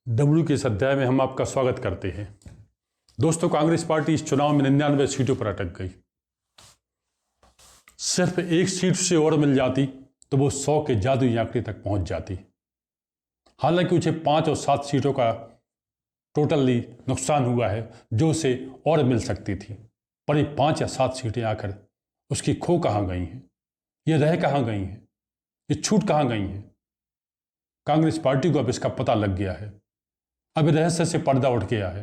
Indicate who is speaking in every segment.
Speaker 1: W के इस अध्याय में हम आपका स्वागत करते हैं। दोस्तों, कांग्रेस पार्टी इस चुनाव में 99 सीटों पर अटक गई। सिर्फ एक सीट से और मिल जाती तो वो 100 के जादुई आंकड़े तक पहुंच जाती। हालांकि उसे 5 और 7 सीटों का टोटली नुकसान हुआ है जो उसे और मिल सकती थी, पर ये 5 या 7 सीटें आकर उसकी खो कहाँ गई हैं, ये रह कहाँ गई हैं, ये छूट कहाँ गई हैं। कांग्रेस पार्टी को अब इसका पता लग गया है। अब रहस्य से पर्दा उठ गया है।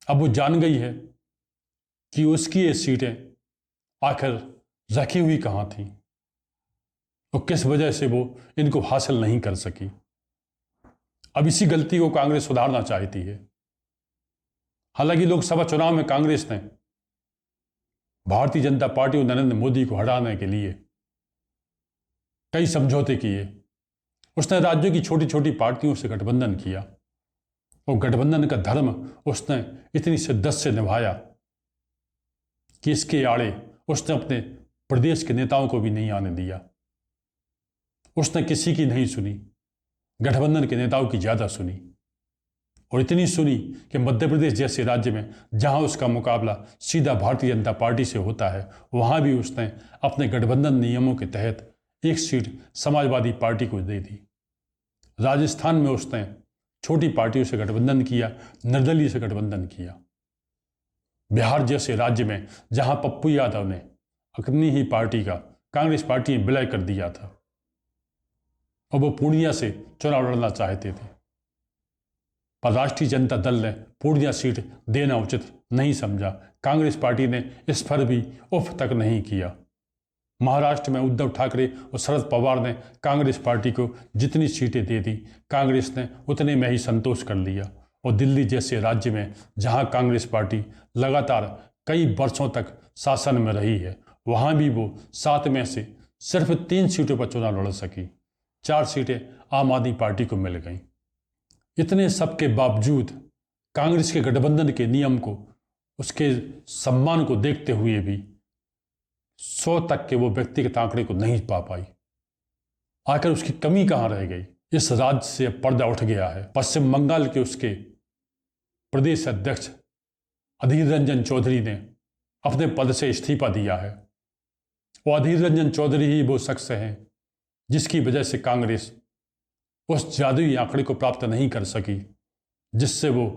Speaker 1: अब वो जान गई है कि उसकी ये सीटें आखिर रखी हुई कहाँ थी और किस वजह से वो इनको हासिल नहीं कर सकी। अब इसी गलती को कांग्रेस सुधारना चाहती है। हालांकि लोकसभा चुनाव में कांग्रेस ने भारतीय जनता पार्टी और नरेंद्र मोदी को हटाने के लिए कई समझौते किए। उसने राज्यों की छोटी छोटी पार्टियों से गठबंधन किया और गठबंधन का धर्म उसने इतनी शिद्दत से निभाया कि इसके आड़े उसने अपने प्रदेश के नेताओं को भी नहीं आने दिया। उसने किसी की नहीं सुनी, गठबंधन के नेताओं की ज़्यादा सुनी, और इतनी सुनी कि मध्य प्रदेश जैसे राज्य में जहां उसका मुकाबला सीधा भारतीय जनता पार्टी से होता है, वहां भी उसने अपने गठबंधन नियमों के तहत एक सीट समाजवादी पार्टी को दे दी। राजस्थान में उसने छोटी पार्टियों से गठबंधन किया, निर्दलीय से गठबंधन किया। बिहार जैसे राज्य में जहां पप्पू यादव ने अपनी ही पार्टी का कांग्रेस पार्टी में विलय कर दिया था और वो पूर्णिया से चुनाव लड़ना चाहते थे, पर राष्ट्रीय जनता दल ने पूर्णिया सीट देना उचित नहीं समझा। कांग्रेस पार्टी ने इस पर भी उफ तक नहीं किया। महाराष्ट्र में उद्धव ठाकरे और शरद पवार ने कांग्रेस पार्टी को जितनी सीटें दे दी, कांग्रेस ने उतने में ही संतोष कर लिया। और दिल्ली जैसे राज्य में जहां कांग्रेस पार्टी लगातार कई वर्षों तक शासन में रही है, वहां भी वो 7 में से सिर्फ 3 सीटों पर चुनाव लड़ सकी। 4 सीटें आम आदमी पार्टी को मिल गईं। इतने सब के बावजूद कांग्रेस के गठबंधन के नियम को, उसके सम्मान को देखते हुए भी 100 तक के वो व्यक्तिगत आंकड़े को नहीं पा पाई। आखिर उसकी कमी कहां रह गई। इस राज्य से पर्दा उठ गया है। पश्चिम बंगाल के उसके प्रदेश अध्यक्ष अधीर रंजन चौधरी ने अपने पद से इस्तीफा दिया है और अधीर रंजन चौधरी ही वो शख्स हैं जिसकी वजह से कांग्रेस उस जादुई आंकड़े को प्राप्त नहीं कर सकी जिससे वो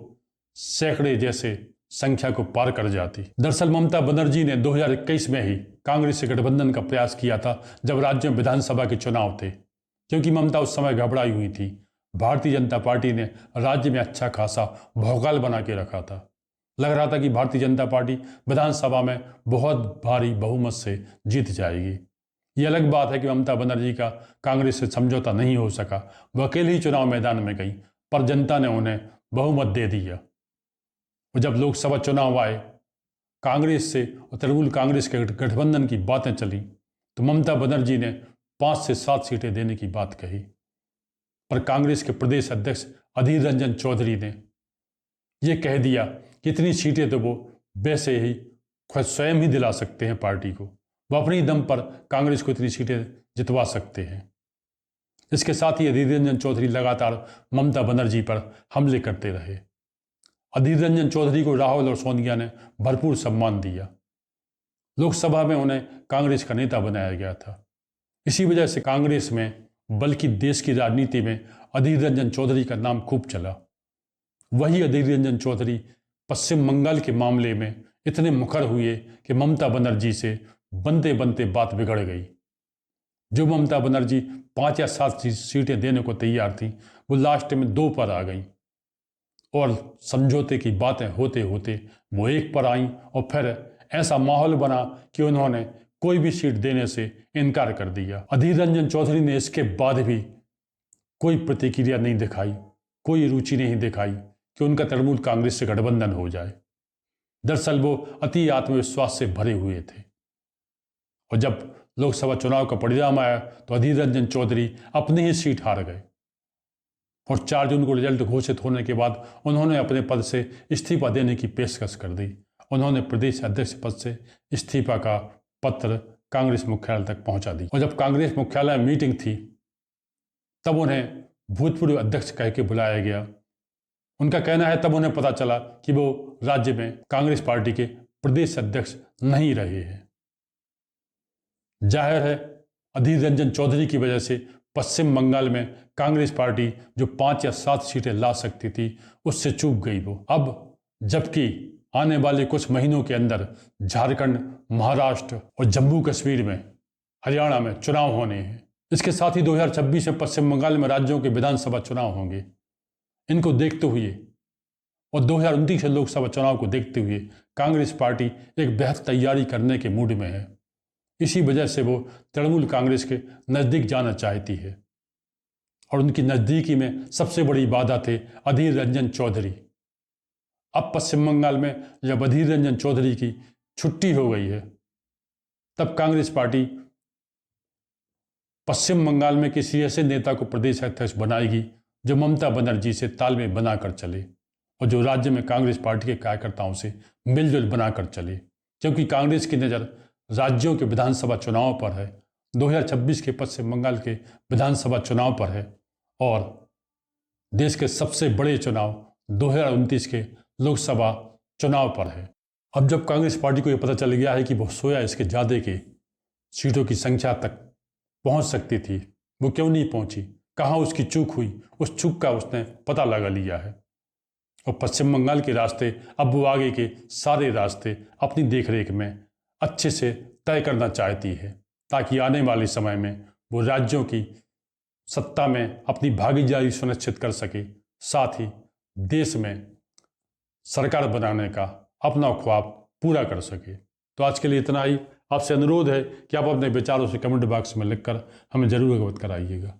Speaker 1: सैकड़े जैसे संख्या को पार कर जाती। दरअसल ममता बनर्जी ने 2021 में ही कांग्रेस से गठबंधन का प्रयास किया था जब राज्य में विधानसभा के चुनाव थे, क्योंकि ममता उस समय घबराई हुई थी। भारतीय जनता पार्टी ने राज्य में अच्छा खासा भौकाल बना के रखा था। लग रहा था कि भारतीय जनता पार्टी विधानसभा में बहुत भारी बहुमत से जीत जाएगी। ये अलग बात है कि ममता बनर्जी का कांग्रेस से समझौता नहीं हो सका। वह अकेले ही चुनाव मैदान में गई, पर जनता ने उन्हें बहुमत दे दिया। और जब लोकसभा चुनाव आए, कांग्रेस से और तृणमूल कांग्रेस के गठबंधन की बातें चली, तो ममता बनर्जी ने 5 से 7 सीटें देने की बात कही, पर कांग्रेस के प्रदेश अध्यक्ष अधीर रंजन चौधरी ने यह कह दिया कि इतनी सीटें तो वो वैसे ही खुद स्वयं ही दिला सकते हैं पार्टी को। वो अपनी दम पर कांग्रेस को इतनी सीटें जितवा सकते हैं। इसके साथ ही अधीर रंजन चौधरी लगातार ममता बनर्जी पर हमले करते रहे। अधीर रंजन चौधरी को राहुल और सोनिया ने भरपूर सम्मान दिया। लोकसभा में उन्हें कांग्रेस का नेता बनाया गया था। इसी वजह से कांग्रेस में, बल्कि देश की राजनीति में अधीर रंजन चौधरी का नाम खूब चला। वही अधीर रंजन चौधरी पश्चिम बंगाल के मामले में इतने मुखर हुए कि ममता बनर्जी से बनते बनते बात बिगड़ गई। जो ममता बनर्जी 5 या 7 सीटें देने को तैयार थी, वो लास्ट में 2 पर आ गई और समझौते की बातें होते होते वो 1 पर आई और फिर ऐसा माहौल बना कि उन्होंने कोई भी सीट देने से इनकार कर दिया। अधीर रंजन चौधरी ने इसके बाद भी कोई प्रतिक्रिया नहीं दिखाई, कोई रुचि नहीं दिखाई कि उनका तृणमूल कांग्रेस से गठबंधन हो जाए। दरअसल वो अति आत्मविश्वास से भरे हुए थे और जब लोकसभा चुनाव का परिणाम आया तो अधीर रंजन चौधरी अपनी ही सीट हार गए और 4 जून को रिजल्ट घोषित होने के बाद उन्होंने अपने पद से इस्तीफा देने की पेशकश कर दी। उन्होंने प्रदेश अध्यक्ष पद से इस्तीफा का पत्र कांग्रेस मुख्यालय तक पहुंचा दी और जब कांग्रेस मुख्यालय में मीटिंग थी तब उन्हें भूतपूर्व अध्यक्ष कह के बुलाया गया उनका कहना है तब उन्हें पता चला कि वो राज्य में कांग्रेस पार्टी के प्रदेश अध्यक्ष नहीं रहे हैं। जाहिर है अधीर रंजन चौधरी की वजह से पश्चिम बंगाल में कांग्रेस पार्टी जो 5 या 7 सीटें ला सकती थी उससे चूक गई वो। अब जबकि आने वाले कुछ महीनों के अंदर झारखंड, महाराष्ट्र और जम्मू कश्मीर में, हरियाणा में चुनाव होने हैं, इसके साथ ही 2026 में पश्चिम बंगाल में राज्यों के विधानसभा चुनाव होंगे। इनको देखते हुए और 2029 के लोकसभा चुनाव को देखते हुए कांग्रेस पार्टी एक बेहद तैयारी करने के मूड में है। इसी वजह से वो तृणमूल कांग्रेस के नज़दीक जाना चाहती है और उनकी नज़दीकी में सबसे बड़ी बाधा थे अधीर रंजन चौधरी। अब पश्चिम बंगाल में जब अधीर रंजन चौधरी की छुट्टी हो गई है तब कांग्रेस पार्टी पश्चिम बंगाल में किसी ऐसे नेता को प्रदेश अध्यक्ष बनाएगी जो ममता बनर्जी से तालमेल बनाकर चले और जो राज्य में कांग्रेस पार्टी के कार्यकर्ताओं से मिलजुल बनाकर चले, क्योंकि कांग्रेस की नज़र राज्यों के विधानसभा चुनाव पर है, 2026 के पश्चिम बंगाल के विधानसभा चुनाव पर है और देश के सबसे बड़े चुनाव 2029 के लोकसभा चुनाव पर है। अब जब कांग्रेस पार्टी को यह पता चल गया है कि वो सोया इसके ज़्यादा के सीटों की संख्या तक पहुंच सकती थी, वो क्यों नहीं पहुंची, कहाँ उसकी चूक हुई, उस चूक का उसने पता लगा लिया है और पश्चिम बंगाल के रास्ते अब वो आगे के सारे रास्ते अपनी देखरेख में अच्छे से तय करना चाहती है ताकि आने वाले समय में वो राज्यों की सत्ता में अपनी भागीदारी सुनिश्चित कर सके, साथ ही देश में सरकार बनाने का अपना ख्वाब पूरा कर सके। तो आज के लिए इतना ही। आपसे अनुरोध है कि आप अपने विचारों से कमेंट बॉक्स में लिखकर हमें जरूर अवगत कराइएगा।